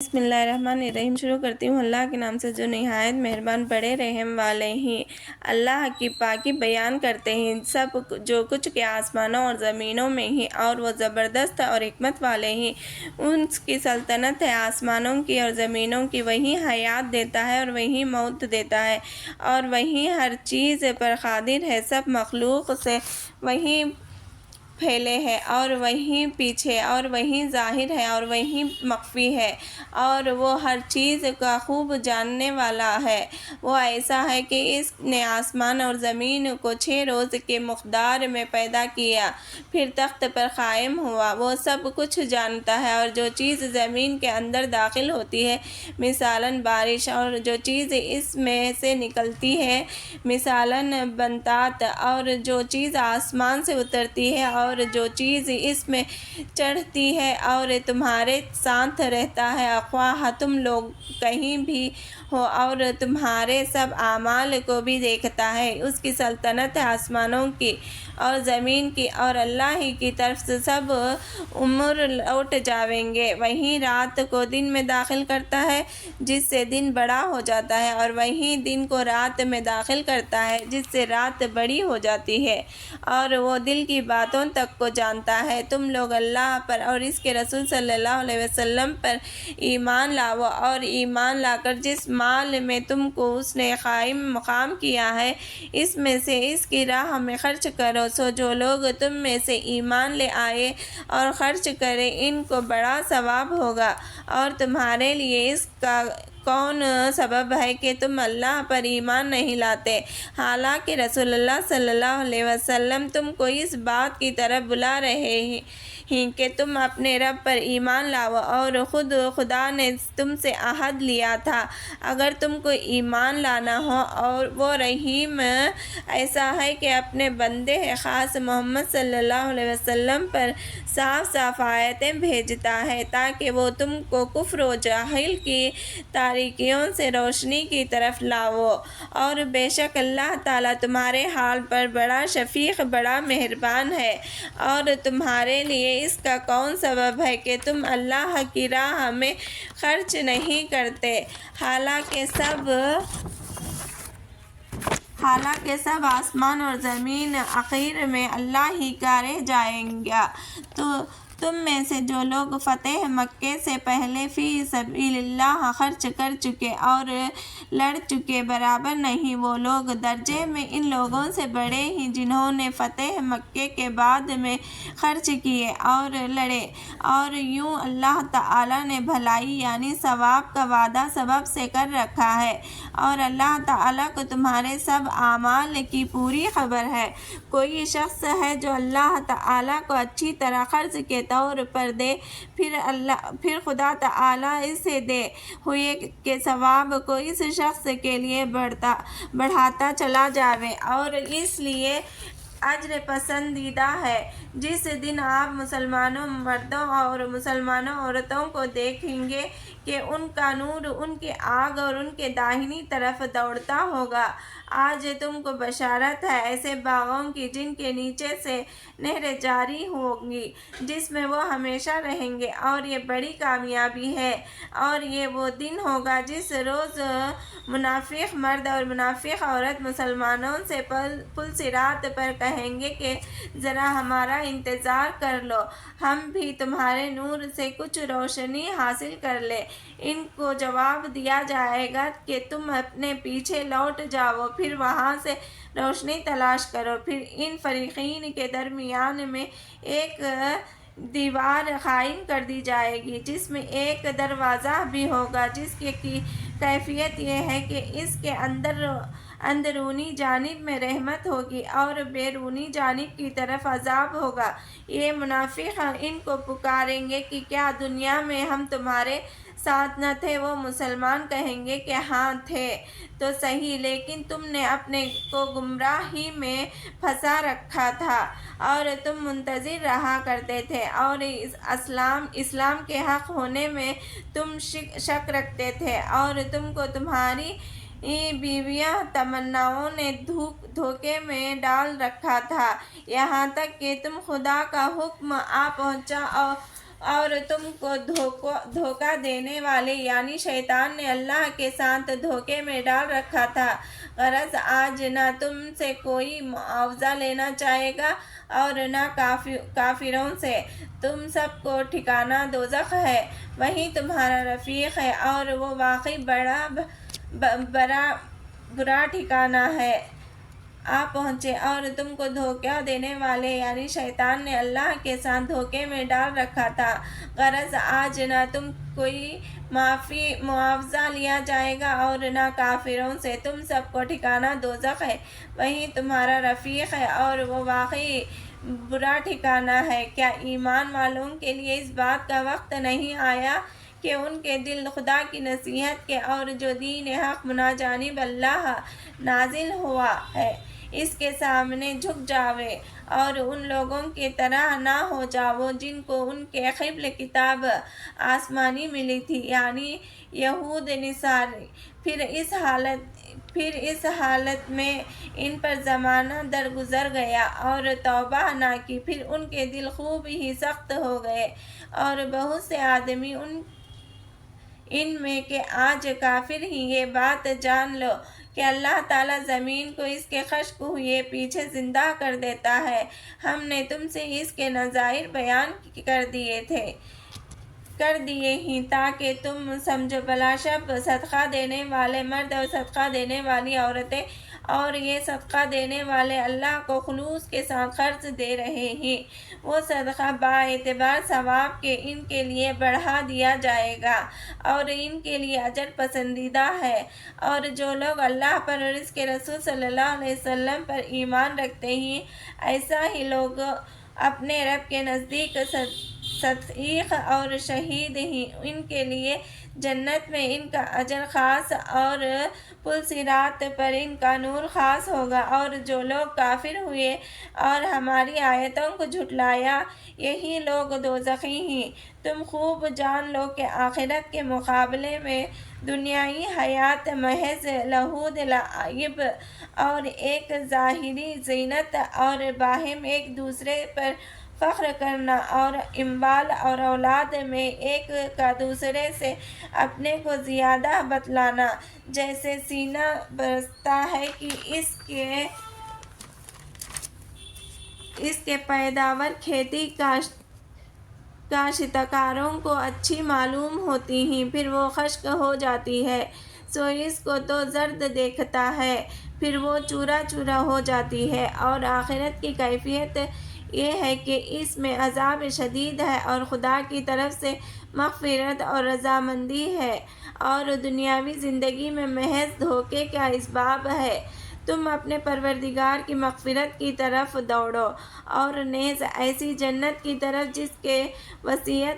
بسم اللہ الرحمن الرحیم۔ شروع کرتی ہوں اللہ کے نام سے جو نہایت مہربان بڑے رحم والے ہیں۔ اللہ کی پاکی بیان کرتے ہیں سب جو کچھ کے آسمانوں اور زمینوں میں ہیں، اور وہ زبردست اور حکمت والے ہیں۔ ان کی سلطنت ہے آسمانوں کی اور زمینوں کی، وہی حیات دیتا ہے اور وہی موت دیتا ہے، اور وہی ہر چیز پر قادر ہے۔ سب مخلوق سے وہی پھیلے ہے، اور وہی پیچھے، اور وہی ظاہر ہے اور وہی مخفی ہے، اور وہ ہر چیز کا خوب جاننے والا ہے۔ وہ ایسا ہے کہ اس نے آسمان اور زمین کو 6 روز کے مقدار میں پیدا کیا، پھر تخت پر قائم ہوا۔ وہ سب کچھ جانتا ہے، اور جو چیز زمین کے اندر داخل ہوتی ہے مثلاً بارش، اور جو چیز اس میں سے نکلتی ہے مثلاً نباتات، اور جو چیز آسمان سے اترتی ہے، اور جو چیز اس میں چڑھتی ہے، اور تمہارے ساتھ رہتا ہے خواہ تم لوگ کہیں بھی ہو، اور تمہارے سب اعمال کو بھی دیکھتا ہے۔ اس کی سلطنت ہے آسمانوں کی اور زمین کی، اور اللہ ہی کی طرف سے سب امور لوٹ جائیں گے۔ وہی رات کو دن میں داخل کرتا ہے جس سے دن بڑا ہو جاتا ہے، اور وہی دن کو رات میں داخل کرتا ہے جس سے رات بڑی ہو جاتی ہے، اور وہ دل کی باتوں تک کو جانتا ہے۔ تم لوگ اللہ پر اور اس کے رسول صلی اللہ علیہ وسلم پر ایمان لاؤ، اور ایمان لا کر جس مال میں تم کو اس نے قائم مقام کیا ہے اس میں سے اس کی راہ میں خرچ کرو۔ سو جو لوگ تم میں سے ایمان لے آئے اور خرچ کرے ان کو بڑا ثواب ہوگا، اور تمہارے لیے اس کا کون سبب ہے کہ تم اللہ پر ایمان نہیں لاتے، حالانکہ رسول اللہ صلی اللہ علیہ وسلم تم کو اس بات کی طرف بلا رہے ہیں کہ تم اپنے رب پر ایمان لاؤ، اور خود خدا نے تم سے عہد لیا تھا اگر تم کو ایمان لانا ہو، اور وہ رحیم ایسا ہے کہ اپنے بندے خاص محمد صلی اللہ علیہ وسلم پر صاف صاف آیتیں بھیجتا ہے تاکہ وہ تم کو کفر و جہل کی تاریکیوں سے روشنی کی طرف لاؤ، اور بے شک اللہ تعالیٰ تمہارے حال پر بڑا شفیق بڑا مہربان ہے۔ اور تمہارے لیے اس کا کون سبب ہے کہ تم اللہ کی راہ میں خرچ نہیں کرتے، حالانکہ سب آسمان اور زمین آخر میں اللہ ہی کا رہ جائیں گا۔ تو تم میں سے جو لوگ فتح مکہ سے پہلے فی سبیل اللہ خرچ کر چکے اور لڑ چکے برابر نہیں، وہ لوگ درجے میں ان لوگوں سے بڑے ہیں جنہوں نے فتح مکہ کے بعد میں خرچ کیے اور لڑے، اور یوں اللہ تعالیٰ نے بھلائی یعنی ثواب کا وعدہ سبب سے کر رکھا ہے، اور اللہ تعالیٰ کو تمہارے سب اعمال کی پوری خبر ہے۔ کوئی شخص ہے جو اللہ تعالیٰ کو اچھی طرح قرض کے طور پر دے، پھر خدا تعالیٰ اسے دے ہوئے کے ثواب کو اس شخص کے لیے بڑھاتا چلا جائے، اور اس لیے اجر پسندیدہ ہے۔ جس دن آپ مسلمانوں مردوں اور مسلمانوں عورتوں کو دیکھیں گے کہ ان کا نور ان کی آگ اور ان کے داہنی طرف دوڑتا ہوگا، آج تم کو بشارت ہے ایسے باغوں کی جن کے نیچے سے نہریں جاری ہوں گی جس میں وہ ہمیشہ رہیں گے، اور یہ بڑی کامیابی ہے۔ اور یہ وہ دن ہوگا جس روز منافق مرد اور منافق عورت مسلمانوں سے پل صراط پر کہیں گے کہ ذرا ہمارا انتظار کر لو، ہم بھی تمہارے نور سے کچھ روشنی حاصل کر لیں۔ ان کو جواب دیا جائے گا کہ تم اپنے پیچھے لوٹ جاؤ، پھر وہاں سے روشنی تلاش کرو۔ پھر ان فریقین کے درمیان میں ایک دیوار قائم کر دی جائے گی جس میں ایک دروازہ بھی ہوگا، جس کی کیفیت یہ ہے کہ اس کے اندرونی جانب میں رحمت ہوگی اور بیرونی جانب کی طرف عذاب ہوگا۔ یہ منافق ان کو پکاریں گے کہ کیا دنیا میں ہم تمہارے ساتھ نہ تھے؟ وہ مسلمان کہیں گے کہ ہاں تھے تو صحیح، لیکن تم نے اپنے کو گمراہی میں پھنسا رکھا تھا اور تم منتظر رہا کرتے تھے، اور اسلام کے حق ہونے میں تم شک رکھتے تھے، اور تم کو تمہاری بیویاں تمناؤں نے دھوکے میں ڈال رکھا تھا، یہاں تک کہ تم خدا کا حکم آ پہنچا اور تم کو دھوکہ دینے والے یعنی شیطان نے اللہ کے ساتھ دھوکے میں ڈال رکھا تھا۔ غرض آج نہ تم سے کوئی معاوضہ لینا چاہے گا اور نہ کافروں سے۔ تم سب کو ٹھکانہ دوزخ ہے، وہی تمہارا رفیق ہے اور وہ واقعی برا ٹھکانہ ہے۔ آ پہنچے اور تم کو دھوکہ دینے والے یعنی شیطان نے اللہ کے ساتھ دھوکے میں ڈال رکھا تھا۔ غرض آج نہ تم کوئی معاوضہ لیا جائے گا اور نہ کافروں سے۔ تم سب کو ٹھکانہ دوزخ ہے، وہی تمہارا رفیق ہے اور وہ واقعی برا ٹھکانہ ہے۔ کیا ایمان والوں کے لیے اس بات کا وقت نہیں آیا کہ ان کے دل خدا کی نصیحت کے اور جو دین حق مناجانب اللہ نازل ہوا ہے اس کے سامنے جھک جاوے اور ان لوگوں کی طرح نہ ہو جاؤ جن کو ان کے قبل کتاب آسمانی ملی تھی یعنی یہود نصاری۔ پھر اس حالت میں ان پر زمانہ درگزر گیا اور توبہ نہ کی، پھر ان کے دل خوب ہی سخت ہو گئے اور بہت سے آدمی ان میں کہ آج کافر ہی یہ بات جان لو کہ اللہ تعالیٰ زمین کو اس کے خشک ہوئے پیچھے زندہ کر دیتا ہے۔ ہم نے تم سے اس کے نظائر بیان کر دیے ہیں تاکہ تم سمجھو۔ بلا شک صدقہ دینے والے مرد اور صدقہ دینے والی عورتیں اور یہ صدقہ دینے والے اللہ کو خلوص کے ساتھ خرچ دے رہے ہیں، وہ صدقہ باعتبار ثواب کے ان کے لیے بڑھا دیا جائے گا اور ان کے لیے اجر پسندیدہ ہے۔ اور جو لوگ اللہ پر اور اس کے رسول صلی اللہ علیہ وسلم پر ایمان رکھتے ہیں، ایسا ہی لوگ اپنے رب کے نزدیک صدیق اور شہید ہیں، ان کے لیے جنت میں ان کا اجر خاص اور پل صراط پر ان کا نور خاص ہوگا۔ اور جو لوگ کافر ہوئے اور ہماری آیتوں کو جھٹلایا، یہی لوگ دوزخی ہیں۔ تم خوب جان لو کہ آخرت کے مقابلے میں دنیائی حیات محض لہو لعب اور ایک ظاہری زینت اور باہم ایک دوسرے پر فخر کرنا اور اموال اور اولاد میں ایک کا دوسرے سے اپنے کو زیادہ بتلانا جیسے سینہ برستا ہے کہ اس کے پیداوار کھیتی کاشتکاروں کو اچھی معلوم ہوتی ہیں، پھر وہ خشک ہو جاتی ہے، سو اس کو تو زرد دیکھتا ہے، پھر وہ چورا چورا ہو جاتی ہے۔ اور آخرت کی کیفیت یہ ہے کہ اس میں عذاب شدید ہے اور خدا کی طرف سے مغفرت اور رضامندی ہے، اور دنیاوی زندگی میں محض دھوکے کا اسباب ہے۔ تم اپنے پروردگار کی مغفرت کی طرف دوڑو اور نیز ایسی جنت کی طرف جس کے وصیت